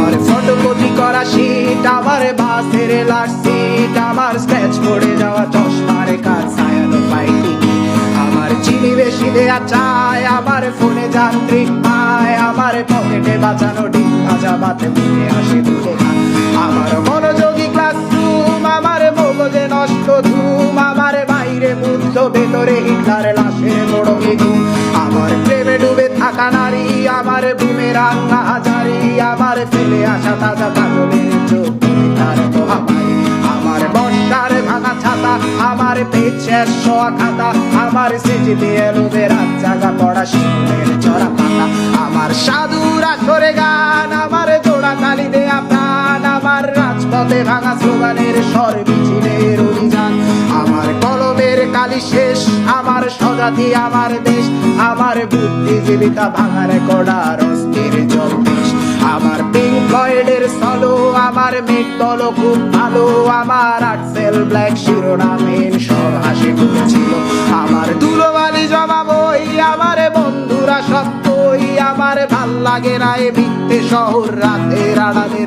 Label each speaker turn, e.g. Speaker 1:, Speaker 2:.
Speaker 1: আমার ফটোকপি করা শীট, আমার বাসের লাস্ট সিট, আমার স্ক্র্যাচ পড়ে যাওয়া চশমার কার ছায়ানো পাইটি, আমার চিনি বেশি দেয়া চায়, আমার ফোনে যান্ত্রিক পায়, আমার পকেটে বাঁচানো ডিম ভাজা বাতে মুখে আসে দুটো গান, আমার মনোযোগী ক্লাসরুম, আমার মগজে নষ্ট ধুম, আমার বাইরে বুদ্ধ ভেতরে হিটলার লাশের মোড়কে ঘুম, আমার প্রেমে ডুবে থাকা নারী, আমার বুমেরাং হাজারি, আমার ফেলে আসা তাজা কাজলের চোখ তার মহামারী, আমার বর্ষার ভাঙা ছাতা, আমার পেট শেষ শোয়া খাতা, আমার স্মৃতিতে এলোবে রাত জাগা পড়া শিশুদের চড়া পাতা, আমার সাধুর আসরে গান, আমার জোড়া তালি দেয়া প্রাণ, আমার রাজপথে ভাঙা স্লোগানের স্বর মিছিলের অভিযান, আমার কলমের কালি শেষ, আমার স্বজাতি আমার দেশ, আমার বুদ্ধিজীবিতা ভাঙার কড়ার অস্থির জলদেশ, আমার পিঙ্ক ফ্লয়েডের সলো, আমার মেট বলো খুব ভালো, আমার আর্টসেল ব্ল্যাক শিরোনামের সব হাসি খুঁজছিল, আমার ধুলোবালি জমা বই, আমার বন্ধুরা সত্যই, আমার ভাল লাগে না এ মিথ্যে শহর রাতের আড়ালে